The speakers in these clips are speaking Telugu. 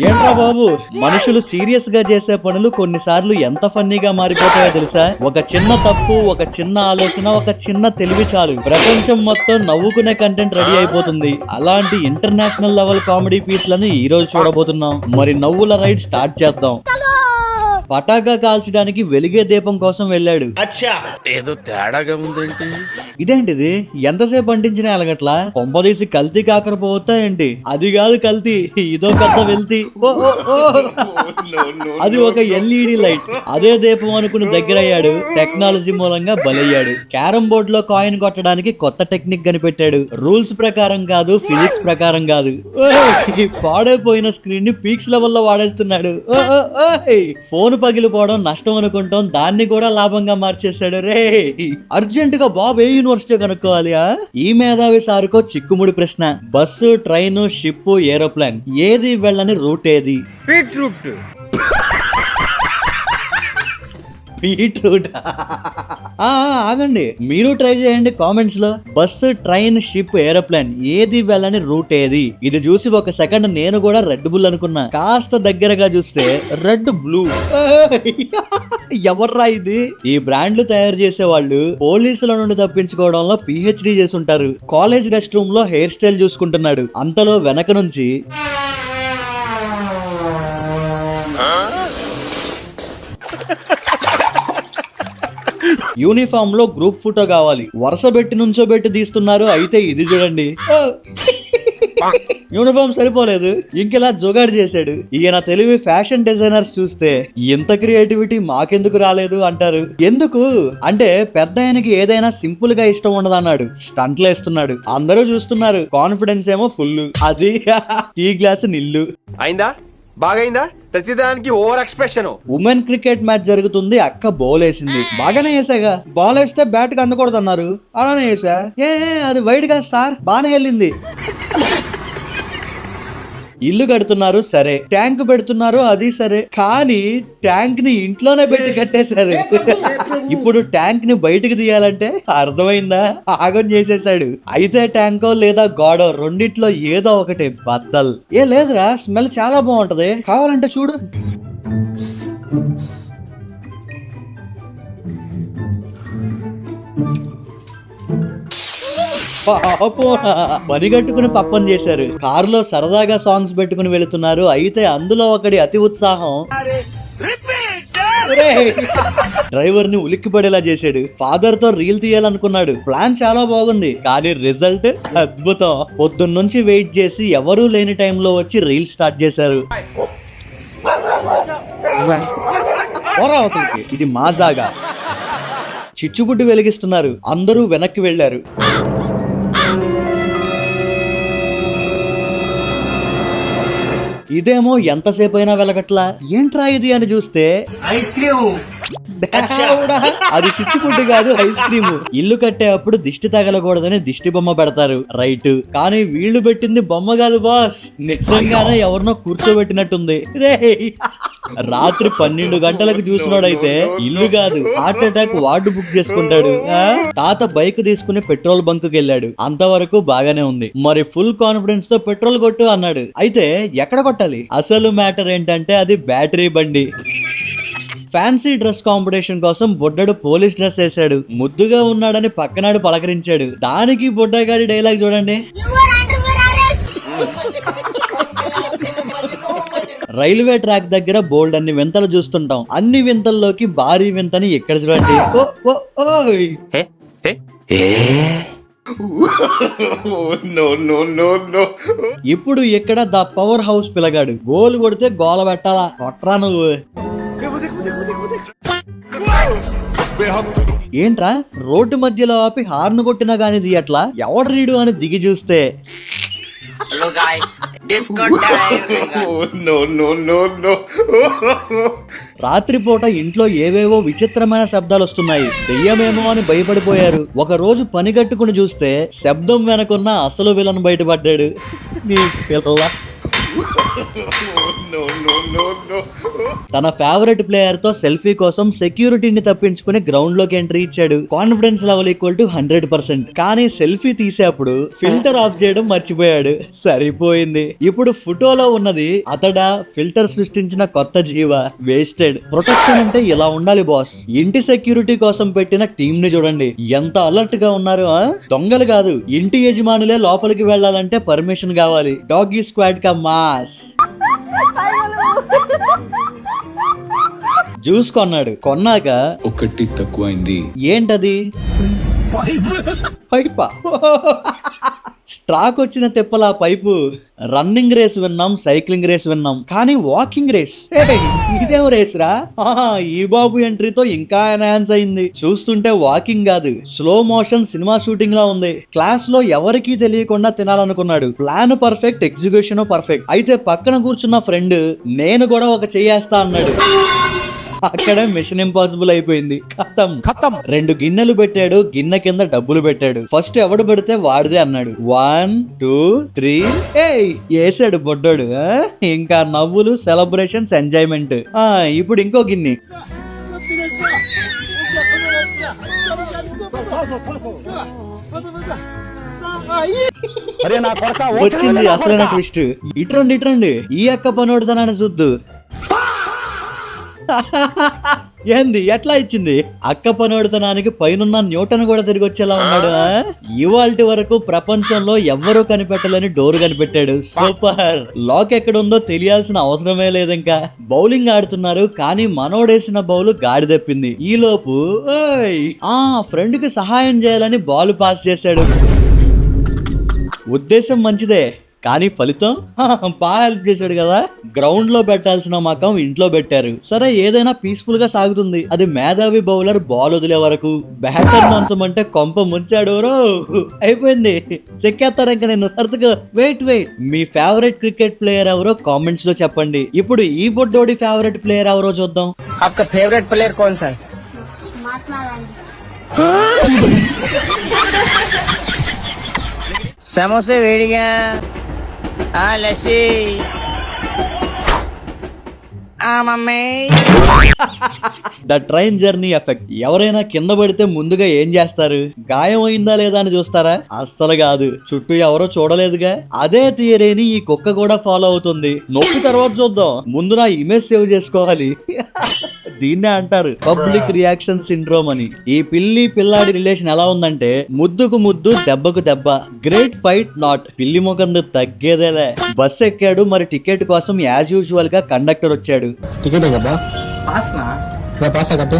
ఏంట్రా బాబు, మనుషులు సీరియస్ గా చేసే పనులు కొన్నిసార్లు ఎంత ఫన్నీగా మారిపోతాయో తెలుసా? ఒక చిన్న తప్పు, ఒక చిన్న ఆలోచన, ఒక చిన్న తెలివి చాలు ప్రపంచం మొత్తం నవ్వుకునే కంటెంట్ రెడీ అయిపోతుంది. అలాంటి ఇంటర్నేషనల్ లెవెల్ కామెడీ పీస్లను ఈ రోజు చూడబోతున్నాం. మరి నవ్వుల రైడ్ స్టార్ట్ చేద్దాం. పటాకా కాల్చడానికి వెలిగే దీపం కోసం వెళ్ళాడు. ఏదో తేడాగా ఉందేంటి? ఇదేంటిది, ఎంతసేపు అంటించిన ఎలగట్లా? కొంపదీసి కల్తీ కాకరపోతా ఏంటి? అది కాదు కల్తీ, ఇదో పెద్ద వెల్తీ. అది ఒక ఎల్ఈడి లైట్. అదే దీపం అనుకుని దగ్గరయ్యాడు. టెక్నాలజీ మూలంగా బలయ్యాడు. క్యారం బోర్డ్ లో కాయిన్ కొట్టడానికి కొత్త టెక్నిక్ కనిపెట్టాడు. రూల్స్ ప్రకారం కాదు, ఫిజిక్స్ ప్రకారం కాదు. పాడైపోయిన స్క్రీన్ ని పీక్స్ లెవెల్లో వాడేస్తున్నాడు. ఫోన్ పగిలిపోవడం నష్టం అనుకుంటాం, దాన్ని కూడా లాభంగా మార్చేశాడు. రే, అర్జెంట్ గా బాబు ఏ యూనివర్సిటీ కనుక్కోవాలి? ఈ మేధావి సారుకో చిక్కుముడి ప్రశ్న. బస్సు, ట్రైన్, షిప్, ఏరోప్లేన్ ఏది వెళ్ళని రూట్ ఏది? బీట్రూట్. ఆగండి, మీరు ట్రై చేయండి కామెంట్స్ లో. బస్సు, ట్రైన్, షిప్, ఏరోప్లేన్ ఏది వెళ్ళని రూట్ ఏది? ఇది చూసి ఒక సెకండ్ నేను కూడా రెడ్ బుల్ అనుకున్నా. కాస్త దగ్గరగా చూస్తే రెడ్ బ్లూ. ఎవర్రా ఇది? ఈ బ్రాండ్లు తయారు చేసే వాళ్ళు పోలీసుల నుండి తప్పించుకోవడంలో పిహెచ్డి చేసి ఉంటారు. కాలేజ్ రెస్ట్ రూమ్ లో హెయిర్ స్టైల్ చూసుకుంటున్నాడు. అంతలో వెనక నుంచి యూనిఫామ్ లో గ్రూప్ ఫోటో కావాలి. వరుస పెట్టి నుంచోబెట్టి తీస్తున్నారు. అయితే ఇది చూడండి, యూనిఫామ్ సరిపోలేదు, ఇంకెలా జోగాడు చేశాడు. ఈయన తెలివి ఫ్యాషన్ డిజైనర్స్ చూస్తే ఇంత క్రియేటివిటీ మాకెందుకు రాలేదు అంటారు. ఎందుకు అంటే పెద్ద ఆయనకి ఏదైనా సింపుల్ గా ఇష్టం ఉండదన్నాడు. స్టంట్లు వేస్తున్నాడు. అందరూ చూస్తున్నారు. కాన్ఫిడెన్స్ ఏమో ఫుల్. అది టీ గ్లాస్ నిల్లు. అయిందా? బాగైందా? ప్రతిదానికి over expression. Women cricket match జరుగుతుంది. అక్క బాల్ వేసింది. బాగానే వేసాగా. బాల్ వేస్తే బ్యాట్ కి అందకూడదు అన్నారు. అలానే వేసా. అది వైడ్ గా సార్, బాగానే వెళ్ళింది. ఇల్లు కడుతున్నారు, సరే. ట్యాంక్ పెడుతున్నారు, అది సరే. కానీ ట్యాంక్ ని ఇంట్లోనే పెట్టి కట్టేశారు. ఇప్పుడు ట్యాంక్ ని బయటకు తీయాలంటే అర్థమైందా? ఆగం చేసేసాడు. అయితే ట్యాంకో లేదా గోడో రెండిట్లో ఏదో ఒకటి బద్దల్. లేదురా, స్మెల్ చాలా బాగుంటది, కావాలంటే చూడు. పని కట్టుకుని పప్పని చేశారు. కారులో సరదాగా సాంగ్స్ పెట్టుకుని వెళుతున్నారు. అయితే అందులో ఒకటి అతి ఉత్సాహం డ్రైవర్ ని ఉలిక్కి పడేలా చేశాడు. ఫాదర్ తో రీల్ తీయాలనుకున్నాడు. ప్లాన్ చాలా బాగుంది, కానీ రిజల్ట్ అద్భుతం. పొద్దున్నుంచి వెయిట్ చేసి ఎవరూ లేని టైంలో వచ్చి రీల్ స్టార్ట్ చేశారు. ఇది మాజాగా. చిచ్చుబుడ్డి వెలిగిస్తున్నారు. అందరూ వెనక్కి వెళ్లారు. ఇదేమో ఎంతసేపు అయినా వెలగట్లా. ఏంట్రా ఇది అని చూస్తే ఐస్ క్రీమ్. అది చిచ్చుపుడ్డి కాదు, ఐస్ క్రీమ్. ఇల్లు కట్టేటప్పుడు దిష్టి తగలకూడదని దిష్టి బొమ్మ పెడతారు, రైట్. కానీ వీళ్ళు పెట్టింది బొమ్మ కాదు బాస్, నిజంగానే ఎవరినో కూర్చోబెట్టినట్టుంది. రే, రాత్రి 12 గంటలకు చూసినోడైతే ఇల్లు కాదు హార్ట్ అటాక్ వార్డు బుక్ చేసుకుంటాడు. తాత బైక్ తీసుకుని పెట్రోల్ బంక్ కి వెళ్ళాడు. అంతవరకు బాగానే ఉంది. మరి ఫుల్ కాన్ఫిడెన్స్ తో పెట్రోల్ కొట్టు అన్నాడు. అయితే ఎక్కడ కొట్టాలి? అసలు మ్యాటర్ ఏంటంటే అది బ్యాటరీ బండి. ఫ్యాన్సీ డ్రెస్ కాంపిటీషన్ కోసం బుడ్డడు పోలీస్ డ్రెస్ వేసాడు. ముద్దుగా ఉన్నాడని పక్కనాడు పలకరించాడు. దానికి బుడ్డగాడి డైలాగ్ చూడండి. రైల్వే ట్రాక్ దగ్గర బోల్డ్ అన్ని వింతలు చూస్తుంటాం. అన్ని వింతల్లోకి భారీ వింతని ఎక్కడ చూడండి. ఇప్పుడు ఇక్కడ ద పవర్ హౌస్ పిలగాడు. గోల్ కొడితే గోల పెట్టాలా? కొట్రా నువ్వు. ఏంట్రా, రోడ్డు మధ్యలో ఆపి హార్న్ కొట్టినా గానీ దియట్లా? ఎవడు రీడు అని దిగి చూస్తే రాత్రిపూట ఇంట్లో ఏవేవో విచిత్రమైన శబ్దాలు వస్తున్నాయి. దెయ్యమేమో అని భయపడిపోయారు. ఒక రోజు పని కట్టుకుని చూస్తే శబ్దం వెనకున్న అసలు విలన్ బయటపడ్డాడు. నీ పిల్ల తన ఫేవరెట్ ప్లేయర్ తో సెల్ఫీ కోసం సెక్యూరిటీని తప్పించుకుని గ్రౌండ్ లోకి ఎంట్రీ ఇచ్చాడు. Confidence level equal to 100%. కానీ సెల్ఫీ తీసేప్పుడు ఫిల్టర్ ఆఫ్ చేయడం మర్చిపోయాడు. సరిపోయింది. ఇప్పుడు ఫోటోలో ఉన్నది అతడా ఫిల్టర్ సృష్టించిన కొత్త జీవ? వేస్టెడ్. ప్రొటెక్షన్ అంటే ఇలా ఉండాలి బాస్. ఇంటి సెక్యూరిటీ కోసం పెట్టిన టీమ్ ని చూడండి ఎంత అలర్ట్ గా ఉన్నారు. దొంగలు కాదు, ఇంటి యజమానులే లోపలికి వెళ్ళాలంటే పర్మిషన్ కావాలి. డాగీ స్క్వాడ్ కా మాస్. జ్యూస్ కొన్నాక ఒకటి తక్కువైంది. ఏంటది? పైపా. స్ట్రాక్ వచ్చిన తిప్పలా పైపు. రన్నింగ్ రేస్ విన్నాం, సైక్లింగ్ రేస్ విన్నాం, కానీ వాకింగ్ రేస్ ఇదేం రేస్ రా? ఈ బాబు ఎంట్రీతో ఇంకా ఎన్హాన్స్ అయింది. చూస్తుంటే వాకింగ్ కాదు, స్లో మోషన్ సినిమా షూటింగ్ లా ఉంది. క్లాస్ లో ఎవరికీ తెలియకుండా తినాలనుకున్నాడు. Plan perfect, execution perfect. అయితే పక్కన కూర్చున్న ఫ్రెండ్ నేను కూడా ఒక చెయ్యేస్తా అన్నాడు. అక్కడ మిషన్ ఇంపాసిబుల్ అయిపోయింది. ఖతం. 2 గిన్నెలు పెట్టాడు, గిన్నె కింద డబ్బులు పెట్టాడు. ఫస్ట్ ఎవడు పెడితే వాడిదే అన్నాడు. 1 2 3 వేసాడు బొడ్డోడు. ఇంకా నవ్వులు, సెలబ్రేషన్స్, ఎంజాయ్మెంట్. ఇప్పుడు ఇంకో గిన్నె. వచ్చింది అసలైన ట్విస్ట్. ఇట్రండి ఈ అక్క పనోడుతానని చూద్దు. ఏంది ఎట్లా ఇచ్చింది? అక్క పనోడుతనానికి పైనున్న న్యూటన్ కూడా తిరిగి వచ్చేలా ఉన్నాడు. ఇవాల్టి వరకు ప్రపంచంలో ఎవ్వరూ కనిపెట్టలేని డోర్ కనిపెట్టాడు. సూపర్. లాక్ ఎక్కడుందో తెలియాల్సిన అవసరమే లేదు. ఇంకా బౌలింగ్ ఆడుతున్నారు, కానీ మనోడేసిన బౌల్ గాడి తప్పింది. ఈ లోపు ఫ్రెండ్ కి సహాయం చేయాలని బాల్ పాస్ చేశాడు. ఉద్దేశం మంచిదే, కానీ ఫలితం బాగా హెల్ప్ చేశాడు కదా. గ్రౌండ్ లో పెట్టాల్సిన మకం ఇంట్లో పెట్టారు. సరే, ఏదైనా పీస్ఫుల్ గా సాగుతుంది. అది మేధావి బౌలర్ బాల్ వదిలే వరకు. బ్యాటర్ మంచమంటే కొంప ముంచాడు. అయిపోయింది. చెక్కేస్తారు ఇంకా నేను సర్దుగా. వెయిట్. మీ ఫేవరెట్ క్రికెట్ ప్లేయర్ ఎవరో కామెంట్స్ లో చెప్పండి. ఇప్పుడు ఈ బొడ్డోడి ఫేవరెట్ ప్లేయర్ ఎవరో చూద్దాం. आपका फेवरेट प्लेयर कौन सा है? సమోసే వేడిగా lassi mummy. The train journey effect. ఎవరైనా కింద పడితే ముందుగా ఏం చేస్తారు? గాయం అయిందా లేదా అని చూస్తారా? అస్సలు కాదు. చుట్టూ ఎవరో చూడలేదుగా. అదే థియరీని ఈ కుక్క కూడా ఫాలో అవుతుంది. నొప్పి తర్వాత చూద్దాం, ముందు నా ఇమేజ్ సేవ్ చేసుకోవాలి. దీన్నే అంటారు పబ్లిక్ రియాక్షన్ సిండ్రోమ్ అని. ఈ పిల్లాడి రిలేషన్ ఎలా ఉందంటే ముద్దుకు ముద్దు, దెబ్బకు దెబ్బ. Great fight not. పిల్లి ముఖంది తగ్గేదేలే. బస్ ఎక్కాడు, మరి టికెట్ కోసం యాజ్ యూజువల్ గా కండక్టర్ వచ్చాడు. टिकट है क्या? पास ना मैं पास है कटे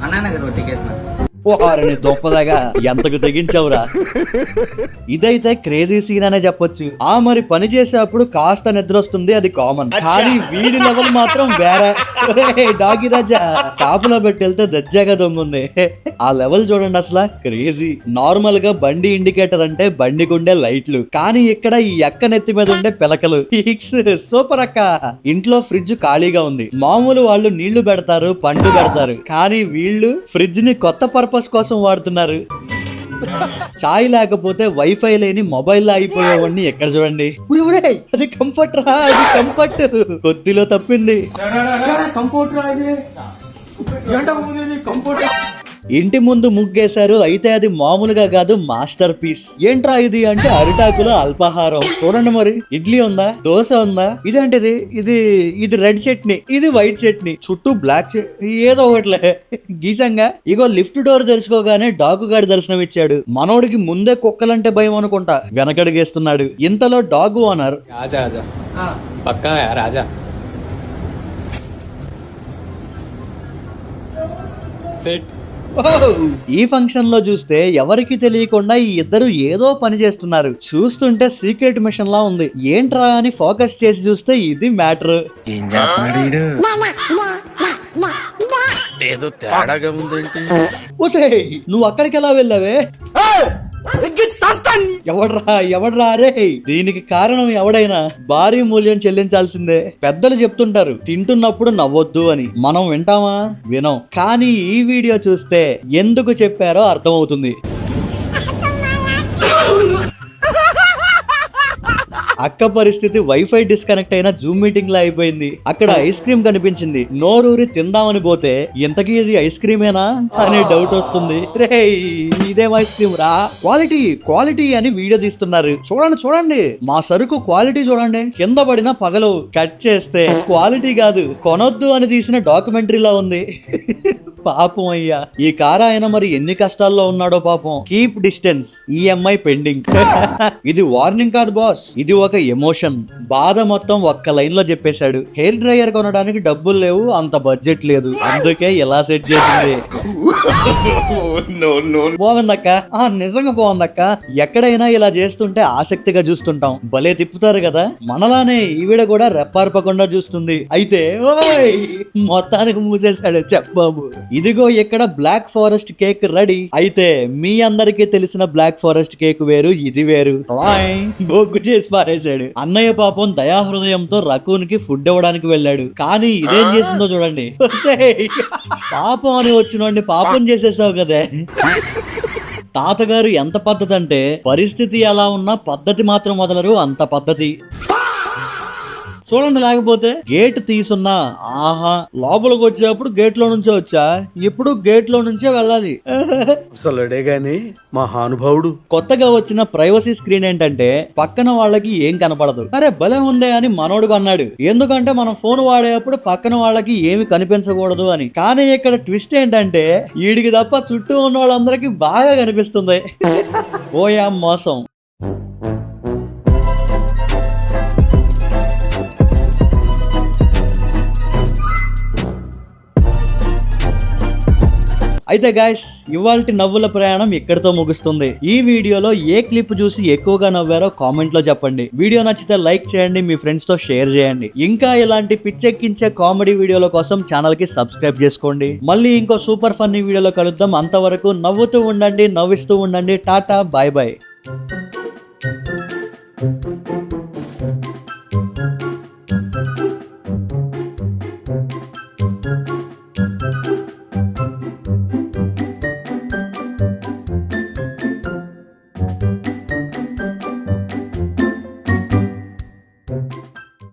అన్నా నగర్ టికెట్ నా వారిని దొప్పదాగా ఎంతకు తెగించవురా. ఇదైతే క్రేజీ సీన్ అనే చెప్పొచ్చు. మరి పని చేసేటప్పుడు కాస్త నిద్ర వస్తుంది, అది కామన్. కానీ వీడి లెవెల్ మాత్రం వేరే. డాగి రాజా కాపులో పెట్టి వెళ్తే దజ్జాగా దొంగుంది. ఆ లెవెల్ చూడండి అసలు. క్రేజీ. నార్మల్ గా బండి ఇండికేటర్ అంటే బండికి ఉండే లైట్లు, కానీ ఇక్కడ ఈ అక్క నెత్తి మీద ఉండే పిలకలు. సూపర్ అక్క. ఇంట్లో ఫ్రిడ్జ్ ఖాళీగా ఉంది. మామూలు వాళ్ళు నీళ్లు పెడతారు, పండు పెడతారు, కానీ వీళ్ళు ఫ్రిడ్జ్ ని కొత్త పర్పస్ కోసం వాడుతున్నారు. చాయ్ లేకపోతే వైఫై లేని మొబైల్ లో అయిపోయేవాడిని ఎక్కడ చూడండి. అది కంఫర్ట్ రా, అది కంఫర్ట్. కొద్దిలో తప్పింది. ఇంటి ముందు ముగ్గేశారు, అయితే అది మామూలుగా కాదు, మాస్టర్ పీస్. ఏంట్రా ఇది అంటే అరిటాకులో అల్పాహారం. చూడండి మరి. ఇడ్లీ ఉందా, దోశ ఉందా, ఇదేంటిది? ఇది రెడ్ చట్నీ, ఇది వైట్ చట్నీ, చుట్టూ బ్లాక్ ఏదో ఒకట్లే గీసంగా. ఇగో లిఫ్ట్ డోర్ తెరుచుకోగానే డాగు గాడి దర్శనం ఇచ్చాడు. మనోడికి ముందే కుక్కలంటే భయం అనుకుంటా, వెనకడిగేస్తున్నాడు. ఇంతలో డాగ్ ఓనర్ పక్కా రాజా సెట్. ఈ ఫంక్షన్ లో చూస్తే ఎవరికి తెలియకుండా ఈ ఇద్దరు ఏదో పని చేస్తున్నారు. చూస్తుంటే సీక్రెట్ మిషన్ లా ఉంది. ఏంట్రా అని ఫోకస్ చేసి చూస్తే ఇది మ్యాటర్. ఏదో తేడాగా ఉందేంటి? నువ్వు అక్కడికి ఎలా వెళ్ళావే? ఎవడ్రా రే. దీనికి కారణం ఎవడైనా భారీ మూల్యం చెల్లించాల్సిందే. పెద్దలు చెప్తుంటారు తింటున్నప్పుడు నవ్వొద్దు అని. మనం వింటామా? వినం. కానీ ఈ వీడియో చూస్తే ఎందుకు చెప్పారో అర్థమవుతుంది. అక్క పరిస్థితి వైఫై డిస్కనెక్ట్ అయిన జూమ్ మీటింగ్ లా అయిపోయింది. అక్కడ ఐస్ క్రీమ్ కనిపించింది. నోరూరి తిందామని పోతే ఇంతకీ ఇది ఐస్ క్రీమేనా అనే డౌట్ వస్తుంది. రే ఇదేం ఐస్ క్రీమ్ రా, క్వాలిటీ అని వీడియో తీస్తున్నారు. చూడండి మా సరుకు క్వాలిటీ చూడండి. కింద పడిన పగలు కట్ చేస్తే క్వాలిటీ కాదు కొనొద్దు అని తీసిన డాక్యుమెంటరీలా ఉంది. పాపం అయ్యా, ఈ కార్ ఆయన మరి ఎన్ని కష్టాల్లో ఉన్నాడో పాపం. Keep distance, EMI pending. ఇది వార్నింగ్ కాదు బాస్, ఇది ఒక ఎమోషన్. బాధ మొత్తం ఒక్క లైన్ లో చెప్పేశాడు. హెయిర్ డ్రైయర్ కొనడానికి డబ్బులు లేవు, అంత బడ్జెట్ లేదు, అందుకే ఇలా సెట్ చేసింది. బాగుందక్క, నిజంగా బాగుందక్క. ఎక్కడైనా ఇలా చేస్తుంటే ఆసక్తిగా చూస్తుంటాం. భలే తిప్పుతారు కదా. మనలానే ఈవిడ కూడా రెప్పార్పకుండా చూస్తుంది. అయితే ఓయ్ మొత్తానికి మూసేశాడు చెప్పబాబు. ఇదిగో ఇక్కడ బ్లాక్ ఫారెస్ట్ కేక్ రెడీ. అయితే మీ అందరికీ తెలిసిన బ్లాక్ ఫారెస్ట్ కేక్ వేరు, ఇది వేరు. బొగ్గు చేసి పారేశాడు. అన్నయ్య పాపం దయాహృదయంతో రకూన్ కి ఫుడ్ ఇవ్వడానికి వెళ్ళాడు. కానీ ఇదేం చేసిందో చూడండి. పాపం అని వచ్చినోడిని పాపం చేసేసావు కదే. తాతగారు ఎంత పద్ధతి అంటే పరిస్థితి ఎలా ఉన్నా పద్ధతి మాత్రం వదలరు, అంత పద్ధతి. చూడండి, లేకపోతే గేట్ తీసున్నా ఆహా లోపలికి వచ్చేటప్పుడు గేట్ లో నుంచే వచ్చా, ఇప్పుడు గేట్ లో నుంచే వెళ్ళాలి. అసలుడే గాని మహానుభావుడు. కొత్తగా వచ్చిన ప్రైవసీ స్క్రీన్ ఏంటంటే పక్కన వాళ్ళకి ఏం కనపడదు. అరే భలే ఉందే అని మనోడు అన్నాడు. ఎందుకంటే మనం ఫోన్ వాడేటప్పుడు పక్కన వాళ్ళకి ఏమి కనిపించకూడదు అని. కానీ ఇక్కడ ట్విస్ట్ ఏంటంటే వీడికి తప్ప చుట్టూ ఉన్న వాళ్ళందరికీ బాగా కనిపిస్తుంది. ఓయా మోసం. అయితే గాయ్స్, ఇవాల్టి నవ్వుల ప్రయాణం ఇక్కడితో ముగుస్తుంది. ఈ వీడియోలో ఏ క్లిప్ చూసి ఎక్కువగా నవ్వారో కామెంట్ లో చెప్పండి. వీడియో నచ్చితే లైక్ చేయండి, మీ ఫ్రెండ్స్ తో షేర్ చేయండి. ఇంకా ఇలాంటి పిచ్చెక్కించే కామెడీ వీడియోల కోసం ఛానల్ కి సబ్స్క్రైబ్ చేసుకోండి. మళ్ళీ ఇంకో సూపర్ ఫన్నీ వీడియోలో కలుద్దాం. అంతవరకు నవ్వుతూ ఉండండి, నవ్విస్తూ ఉండండి. Tata, bye bye. Thank you.